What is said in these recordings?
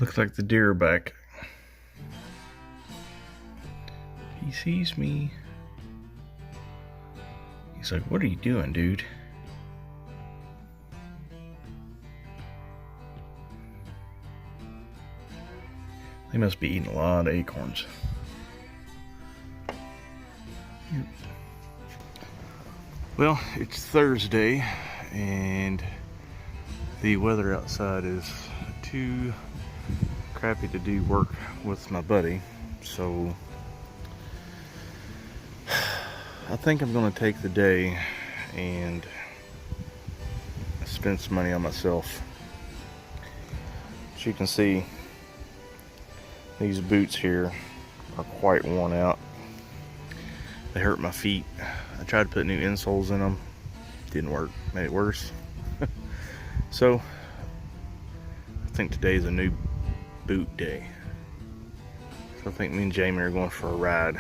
Looks like the deer are back. He sees me. He's like, "What are you doing, dude?" They must be eating a lot of acorns. Well, it's Thursday and the weather outside is too crappy to do work with my buddy, so I think I'm going to take the day and spend some money on myself. As you can see, these boots here are quite worn out. They hurt my feet. I tried to put new insoles in them. Didn't work. Made it worse. So, I think today is a new boot day. So I think me and Jamie are going for a ride.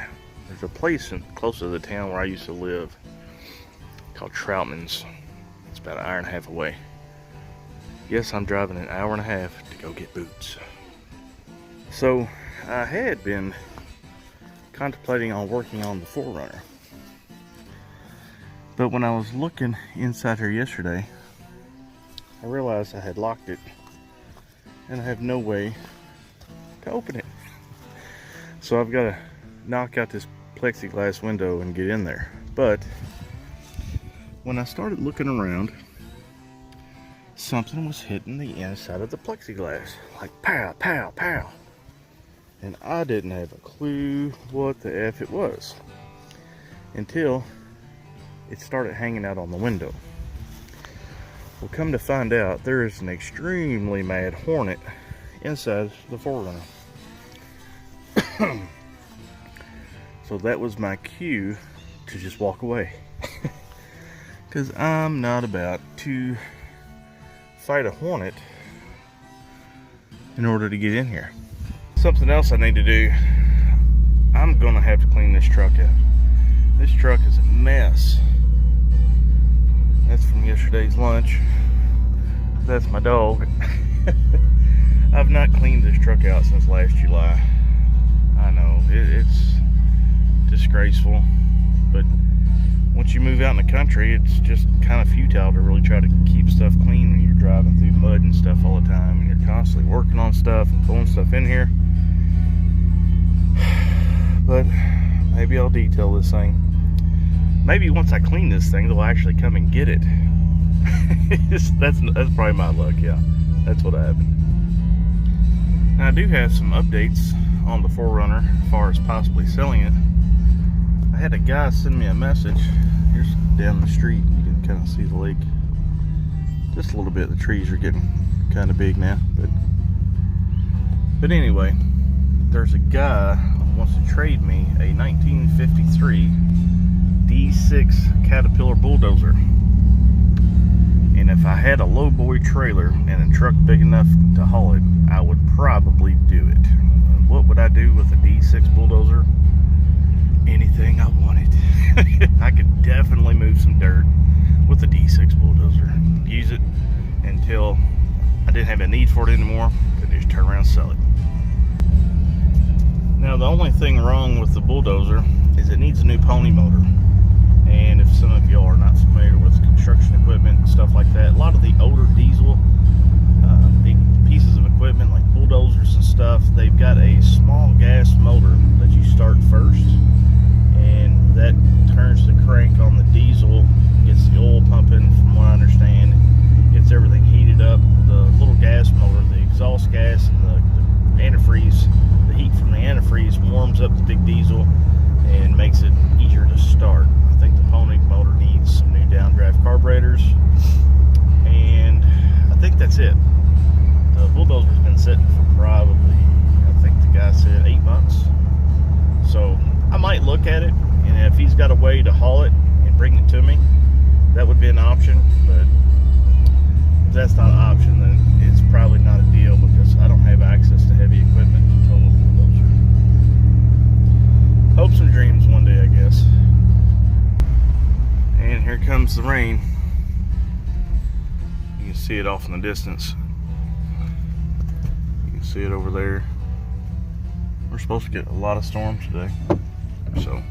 There's a place close to the town where I used to live called Troutman's. It's about an hour and a half away. Yes, I'm driving an hour and a half to go get boots. So, I had been contemplating on working on the 4Runner. But when I was looking inside here yesterday, I realized I had locked it and I have no way to open it. So I've got to knock out this plexiglass window and get in there. But when I started looking around, something was hitting the inside of the plexiglass. Like pow, pow, pow. And I didn't have a clue what the F it was until it started hanging out on the window. Well, come to find out, there is an extremely mad hornet inside the 4Runner. So that was my cue to just walk away. Because I'm not about to fight a hornet in order to get in here. Something else I need to do, I'm gonna have to clean this truck out. This truck is a mess. That's from yesterday's lunch. That's my dog. I've not cleaned this truck out since last July. I know, it's disgraceful, but once you move out in the country, it's just kind of futile to really try to keep stuff clean when you're driving through mud and stuff all the time, and you're constantly working on stuff and pulling stuff in here. But maybe I'll detail this thing. Maybe once I clean this thing, they'll actually come and get it. that's probably my luck. Yeah, that's what happened. Now, I do have some updates on the 4Runner as far as possibly selling it. I had a guy send me a message. Here's down the street. You can kind of see the lake just a little bit. The trees are getting kind of big now, but anyway, there's a guy who wants to trade me a 1953 D6 Caterpillar bulldozer. And if I had a lowboy trailer and a truck big enough to haul it, I would probably do it. What would I do with a D6 bulldozer? Anything I wanted. I could definitely move some dirt with a D6 bulldozer. Use it until I didn't have a need for it anymore. Could just turn around and sell it. Now, the only thing wrong with the bulldozer is it needs a new pony motor. And if some of y'all are not familiar with construction equipment and stuff like that, a lot of the older diesel big pieces of equipment like bulldozers and stuff, they've got a small gas motor that you start first, and that turns the crank on the diesel, gets the oil pumping, from what I understand, gets everything heated up. The little gas motor, the exhaust gas and the antifreeze, the heat from the antifreeze warms up the big diesel and makes it easier to start. I think the pony motor needs some new downdraft carburetors, and I think that's it. The bulldozer's been sitting for probably, I think the guy said 8 months. So I might look at it, and if he's got a way to haul it and bring it to me, that would be an option. But if that's not an option, then it's probably not a deal, because I don't have access to heavy equipment to tow a bulldozer. Hopes and dreams one day, I guess. And here comes the rain. You can see it off in the distance. You can see it over there. We're supposed to get a lot of storms today, so.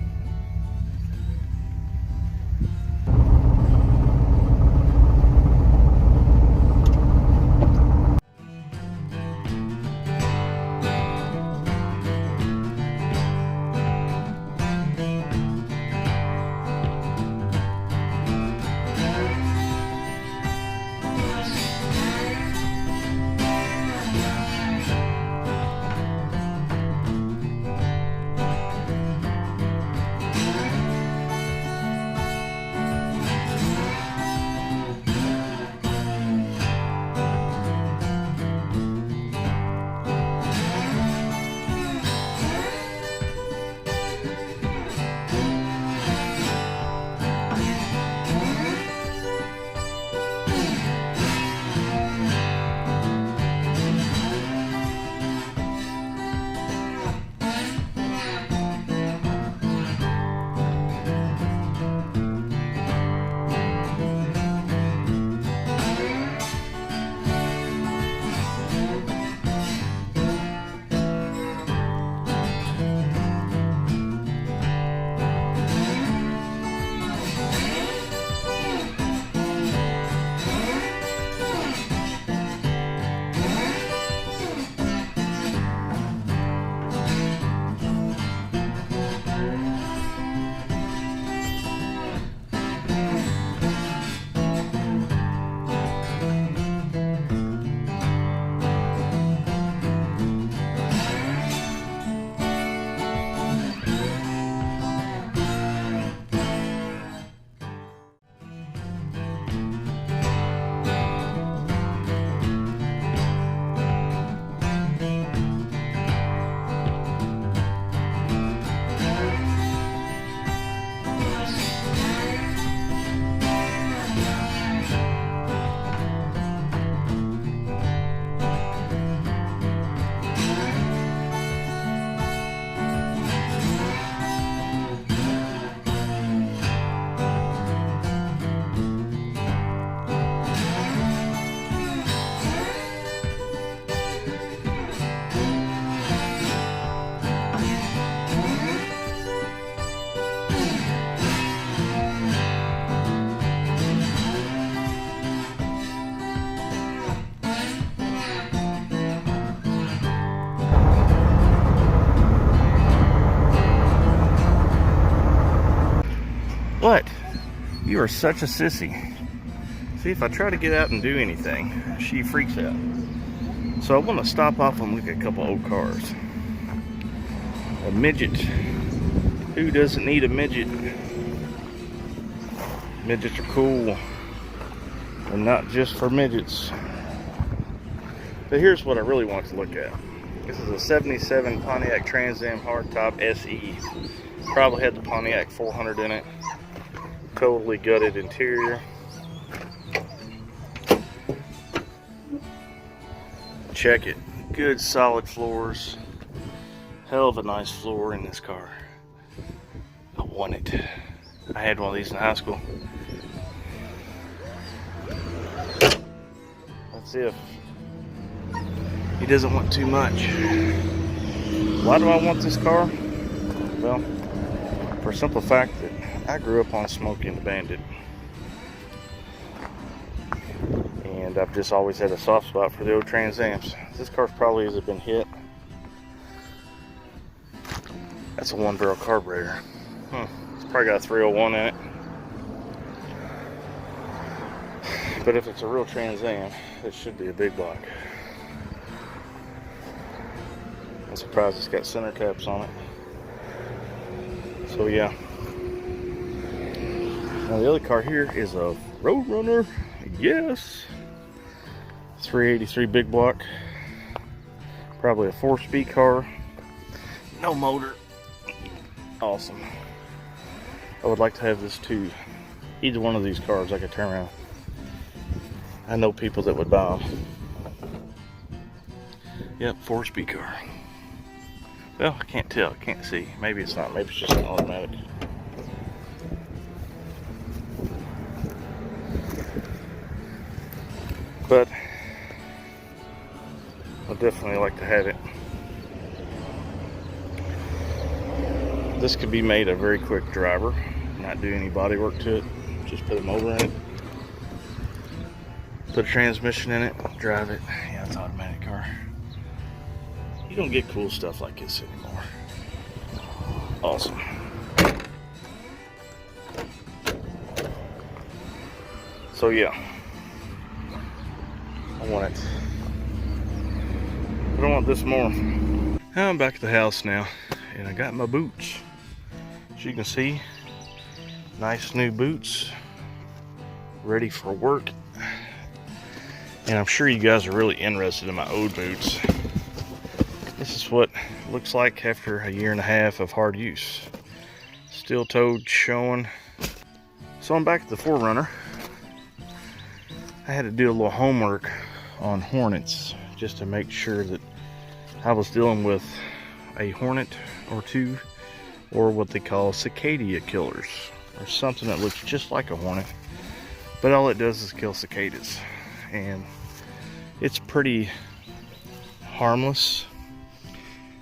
What? You are such a sissy. See, if I try to get out and do anything, she freaks out. So I want to stop off and look at a couple old cars. A midget. Who doesn't need a midget? Midgets are cool. And not just for midgets. But here's what I really want to look at. This is a 77 Pontiac Trans Am hardtop SE. Probably had the Pontiac 400 in it. Totally gutted interior. Check it. Good solid floors. Hell of a nice floor in this car. I want it. I had one of these in high school. That's if he doesn't want too much. Why do I want this car? Well, for a simple fact that I grew up on Smokey and the Bandit. And I've just always had a soft spot for the old Trans Ams. This car probably hasn't been hit. That's a 1-barrel carburetor. It's probably got a 301 in it. But if it's a real Trans Am, it should be a big block. I'm surprised it's got center caps on it. So yeah. Now the other car here is a Roadrunner. Yes. 383 big block. Probably a 4-speed car. No motor. Awesome. I would like to have this too. Either one of these cars I could turn around. I know people that would buy them. Yep, 4-speed car. Well, I can't tell. I can't see. Maybe it's not. Maybe it's just an automatic. But I definitely like to have it. This could be made a very quick driver, not do any body work to it. Just put a motor in it, put a transmission in it, drive it. Yeah, it's an automatic car. You don't get cool stuff like this anymore. Awesome. So yeah, I want it. But I want this more. I'm back at the house now, and I got my boots. As you can see, nice new boots, ready for work. And I'm sure you guys are really interested in my old boots. This is what it looks like after a year and a half of hard use. Steel toed showing. So I'm back at the 4Runner. I had to do a little homework on Hornets just to make sure that I was dealing with a Hornet or two, or what they call cicada killers, or something that looks just like a Hornet, but all it does is kill cicadas. And it's pretty harmless.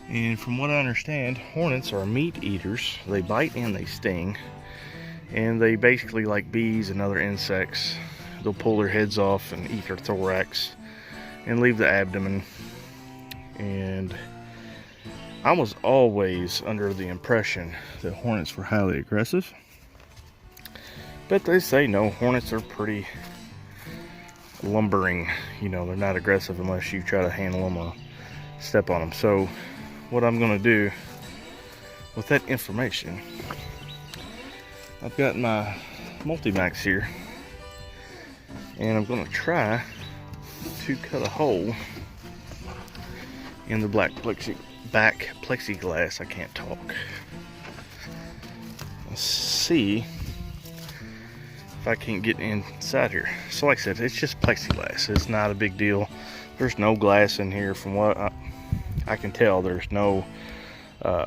And from what I understand, Hornets are meat eaters. They bite and they sting, and they basically, like bees and other insects, they'll pull their heads off and eat their thorax and leave the abdomen. And I was always under the impression that Hornets were highly aggressive, but they say no, Hornets are pretty lumbering. You know, they're not aggressive unless you try to handle them or step on them. So what I'm going to do with that information, I've got my Multimax here, and I'm going to try to cut a hole in the back plexiglass. I can't talk. Let's see if I can get inside here. So like I said, it's just plexiglass. It's not a big deal. There's no glass in here. From what I can tell, there's no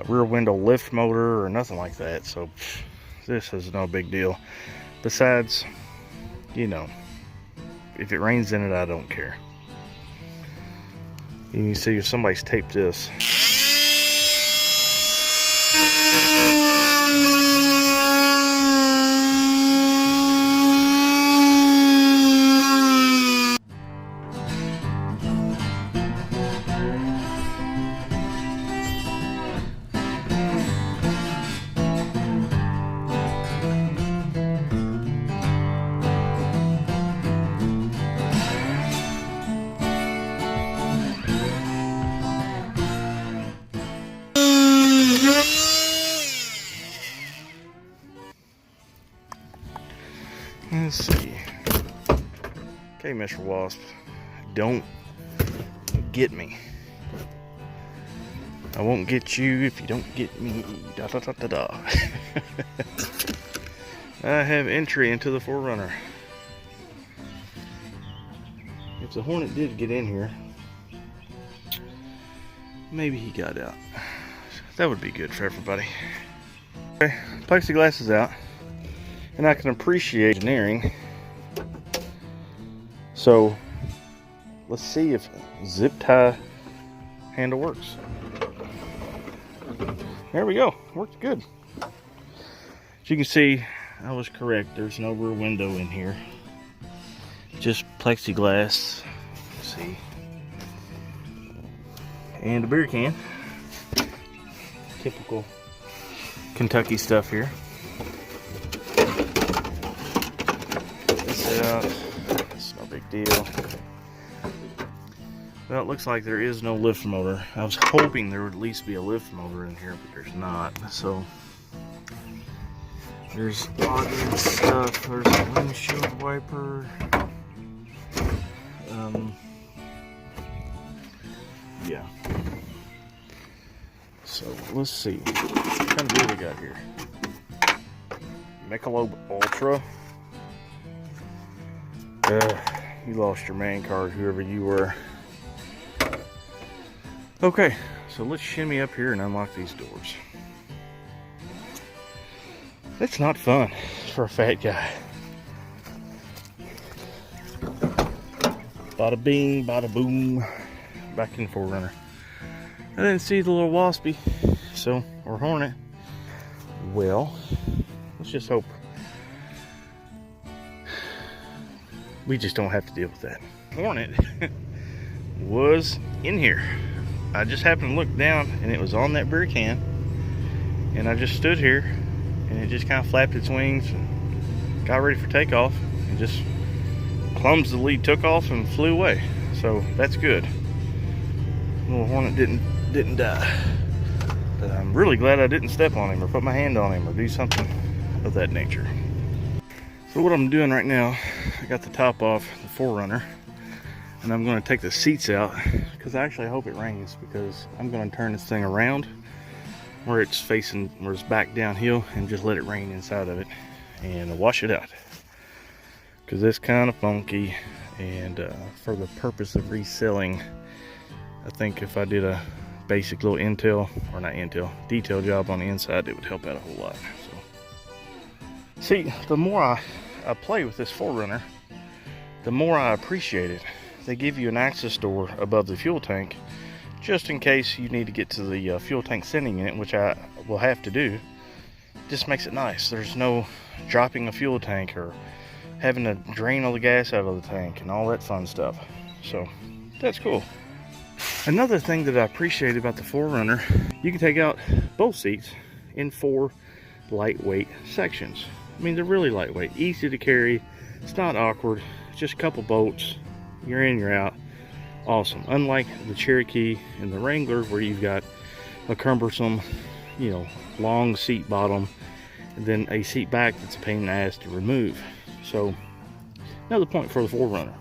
rear window lift motor or nothing like that. So this is no big deal. Besides, you know, if it rains in it, I don't care. You can see if somebody's taped this. Let's see. Okay, Mr. Wasp, don't get me. I won't get you if you don't get me. Da da da da da. I have entry into the 4Runner. If the Hornet did get in here, maybe he got out. That would be good for everybody. Okay, plexiglass is out, and I can appreciate engineering. So let's see if zip tie handle works. There we go, worked good. As you can see, I was correct. There's no rear window in here, just plexiglass. Let's see, and a beer can. Typical Kentucky stuff here. This out. It's no big deal. Well, it looks like there is no lift motor. I was hoping there would at least be a lift motor in here, but there's not. So there's login stuff. There's a windshield wiper. Yeah. So let's see. What kind of beer we got here? Michelob Ultra. You lost your man card, whoever you were. Okay, so let's shimmy up here and unlock these doors. That's not fun for a fat guy. Bada bing, bada boom. back in the 4Runner. I didn't see the little waspy, so, or hornet. Well, let's just hope we just don't have to deal with that. Hornet was in here. I just happened to look down and it was on that beer can, and I just stood here and it just kind of flapped its wings and got ready for takeoff and just clumsily took off and flew away. So that's good. Little hornet didn't die. But I'm really glad I didn't step on him or put my hand on him or do something of that nature. So what I'm doing right now, I got the top off the 4Runner, and I'm going to take the seats out because I actually hope it rains, because I'm going to turn this thing around where it's facing, where it's back downhill, and just let it rain inside of it and wash it out, because it's kind of funky. And for the purpose of reselling, I think if I did a basic little detail job on the inside, it would help out a whole lot. So, see, the more I play with this 4Runner, the more I appreciate it. They give you an access door above the fuel tank, just in case you need to get to the fuel tank sending unit, which I will have to do. Just makes it nice. There's no dropping a fuel tank or having to drain all the gas out of the tank and all that fun stuff. So that's cool. Another thing that I appreciate about the 4Runner, you can take out both seats in 4 lightweight sections. I mean, they're really lightweight, easy to carry. It's not awkward. It's just a couple bolts. You're in, you're out. Awesome. Unlike the Cherokee and the Wrangler, where you've got a cumbersome, long seat bottom, and then a seat back that's a pain in the ass to remove. So, another point for the 4Runner.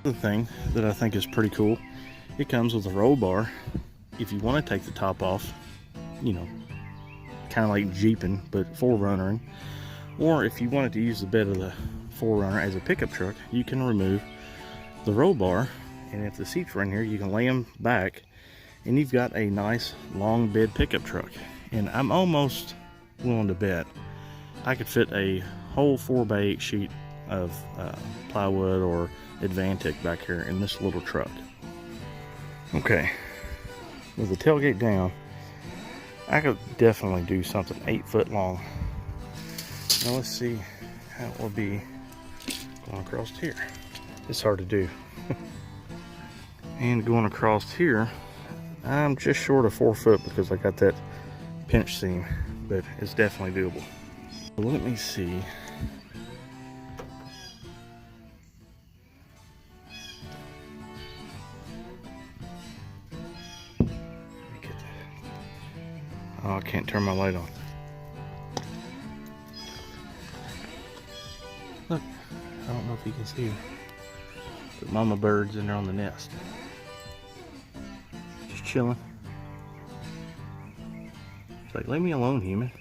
The thing that I think is pretty cool, it comes with a roll bar. If you want to take the top off, kind of like Jeeping, but 4Runnering, or if you wanted to use the bed of the 4Runner as a pickup truck, you can remove the roll bar, and if the seats are in here, you can lay them back, and you've got a nice long bed pickup truck. And I'm almost willing to bet I could fit a whole 4x8 sheet of plywood or Advantic back here in this little truck. Okay, with the tailgate down, I could definitely do something 8 foot long. Now let's see how it will be going across here. It's hard to do. And going across here, I'm just short of 4 foot because I got that pinch seam, but it's definitely doable. Let me see. Oh, I can't turn my light on. Look, I don't know if you can see her, but mama bird's in there on the nest. Just chilling. It's like, leave me alone, human.